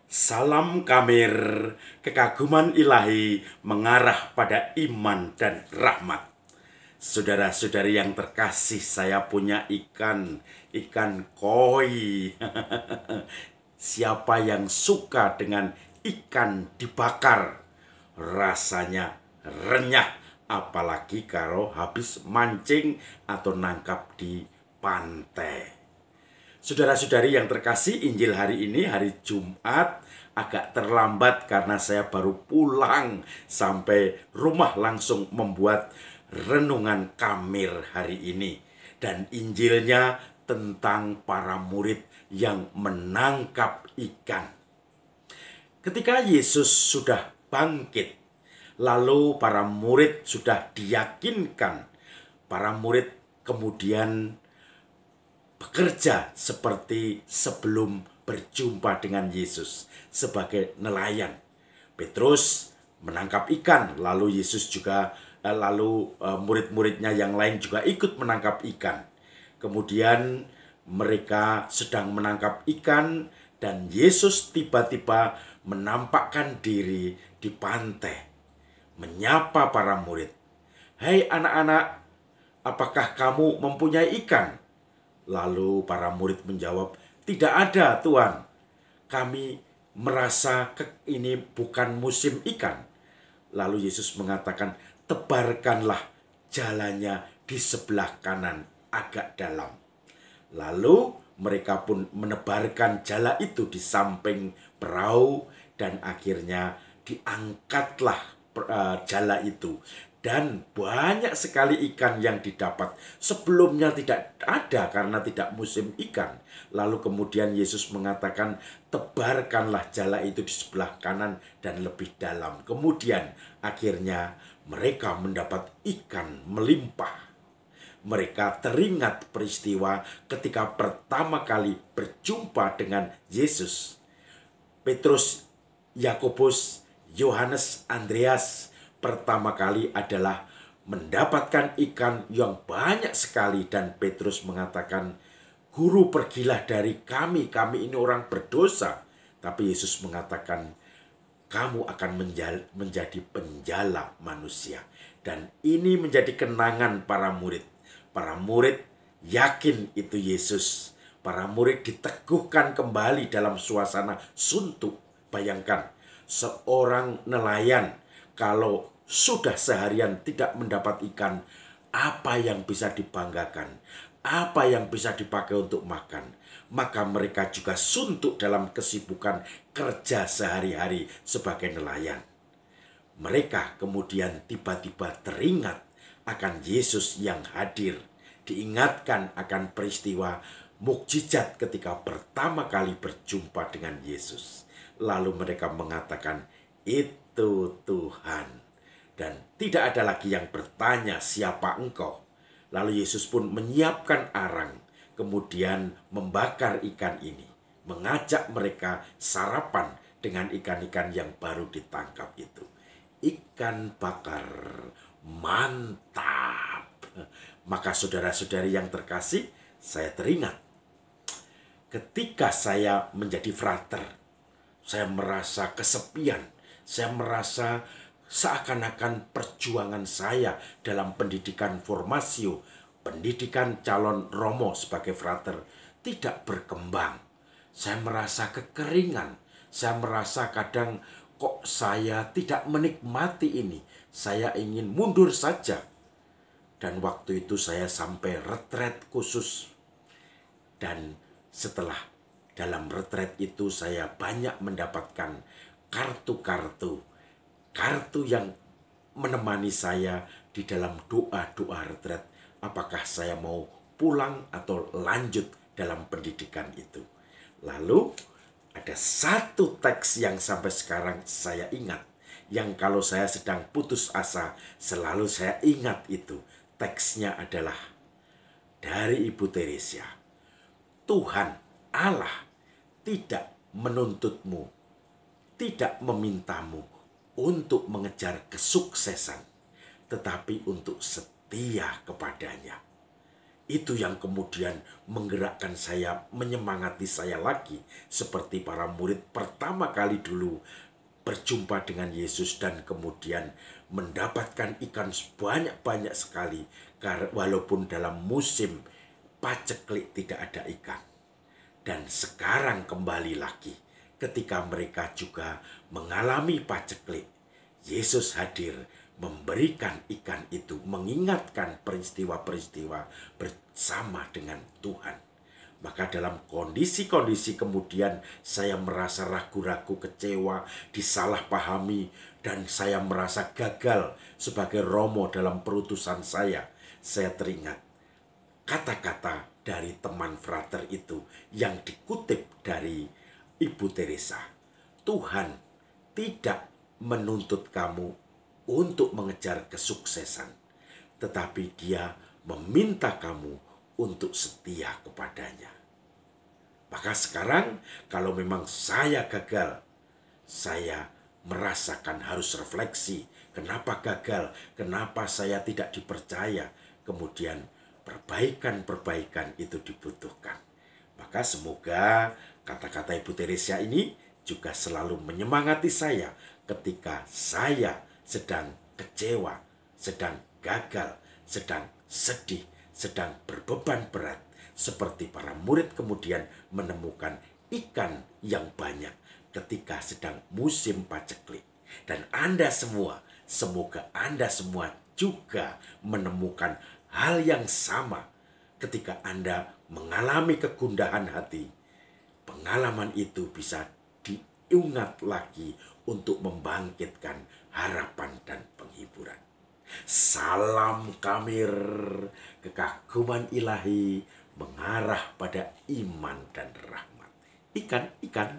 Salam Kamir, kekaguman ilahi mengarah pada iman dan rahmat. Saudara-saudari yang terkasih, saya punya ikan koi. Siapa yang suka dengan ikan dibakar? Rasanya renyah, apalagi kalau habis mancing atau nangkap di pantai. Saudara-saudari yang terkasih, Injil hari ini hari Jumat agak terlambat karena saya baru pulang sampai rumah langsung membuat renungan Kamir hari ini. Dan Injilnya tentang para murid yang menangkap ikan. Ketika Yesus sudah bangkit, lalu para murid sudah diyakinkan, para murid kemudian bekerja seperti sebelum berjumpa dengan Yesus sebagai nelayan. Petrus menangkap ikan, lalu Yesus juga murid-muridnya yang lain juga ikut menangkap ikan. Kemudian mereka sedang menangkap ikan dan Yesus tiba-tiba menampakkan diri di pantai, menyapa para murid. "Hai anak-anak, apakah kamu mempunyai ikan?" Lalu para murid menjawab, "Tidak ada, Tuhan. Kami merasa ini bukan musim ikan." Lalu Yesus mengatakan, "Tebarkanlah jalannya di sebelah kanan agak dalam." Lalu mereka pun menebarkan jala itu di samping perahu dan akhirnya diangkatlah jala itu. Dan banyak sekali ikan yang didapat. Sebelumnya tidak ada karena tidak musim ikan. Lalu kemudian Yesus mengatakan, "Tebarkanlah jala itu di sebelah kanan dan lebih dalam." Kemudian akhirnya mereka mendapat ikan melimpah. Mereka teringat peristiwa ketika pertama kali berjumpa dengan Yesus. Petrus, Yakobus, Yohanes, Andreas pertama kali adalah mendapatkan ikan yang banyak sekali, dan Petrus mengatakan, "Guru, pergilah dari kami ini orang berdosa." Tapi Yesus mengatakan, "Kamu akan menjadi penjala manusia." Dan ini menjadi kenangan para murid. Para murid yakin itu Yesus. Para murid diteguhkan kembali dalam suasana suntuk. Bayangkan, seorang nelayan kalau sudah seharian tidak mendapat ikan, apa yang bisa dibanggakan? Apa yang bisa dipakai untuk makan? Maka mereka juga suntuk dalam kesibukan kerja sehari-hari sebagai nelayan. Mereka kemudian tiba-tiba teringat akan Yesus yang hadir. Diingatkan akan peristiwa mukjizat ketika pertama kali berjumpa dengan Yesus. Lalu mereka mengatakan, "Itu Tuhan." Dan tidak ada lagi yang bertanya, "Siapa engkau?" Lalu Yesus pun menyiapkan arang, kemudian membakar ikan ini, mengajak mereka sarapan dengan ikan-ikan yang baru ditangkap itu. Ikan bakar, mantap. Maka saudara-saudari yang terkasih, saya teringat ketika saya menjadi frater, saya merasa kesepian. Saya merasa seakan-akan perjuangan saya dalam pendidikan formasio, pendidikan calon romo sebagai frater tidak berkembang. Saya merasa kekeringan. Saya merasa kadang kok saya tidak menikmati ini. Saya ingin mundur saja. Dan waktu itu saya sampai retret khusus. Dan setelah dalam retret itu saya banyak mendapatkan kartu yang menemani saya di dalam doa-doa retret. Apakah saya mau pulang atau lanjut dalam pendidikan itu. Lalu ada satu teks yang sampai sekarang saya ingat. Yang kalau saya sedang putus asa, selalu saya ingat itu. Teksnya adalah dari Ibu Teresia. "Tuhan Allah tidak menuntutmu, tidak memintamu untuk mengejar kesuksesan, tetapi untuk setia kepadanya." Itu yang kemudian menggerakkan saya, menyemangati saya lagi. Seperti para murid pertama kali dulu berjumpa dengan Yesus dan kemudian mendapatkan ikan sebanyak-banyak sekali. Walaupun dalam musim paceklik tidak ada ikan. Dan sekarang kembali lagi ketika mereka juga mengalami paceklik. Yesus hadir memberikan ikan itu, mengingatkan peristiwa-peristiwa bersama dengan Tuhan. Maka dalam kondisi-kondisi kemudian saya merasa ragu-ragu, kecewa, disalahpahami, dan saya merasa gagal sebagai Romo dalam perutusan saya teringat kata-kata dari teman frater itu yang dikutip dari Ibu Teresa. Tuhan tidak menuntut kamu untuk mengejar kesuksesan, tetapi Dia meminta kamu untuk setia kepadanya. Maka sekarang kalau memang saya gagal, saya merasakan harus refleksi. Kenapa gagal? Kenapa saya tidak dipercaya? Kemudian perbaikan-perbaikan itu dibutuhkan. Maka semoga kata-kata Ibu Teresa ini juga selalu menyemangati saya ketika saya sedang kecewa, sedang gagal, sedang sedih, sedang berbeban berat. Seperti para murid kemudian menemukan ikan yang banyak ketika sedang musim paceklik. Dan Anda semua, semoga Anda semua juga menemukan hal yang sama ketika Anda mengalami kegundahan hati. Pengalaman itu bisa diingat lagi untuk membangkitkan harapan dan penghiburan. Salam Kamir, kekaguman ilahi mengarah pada iman dan rahmat. Ikan.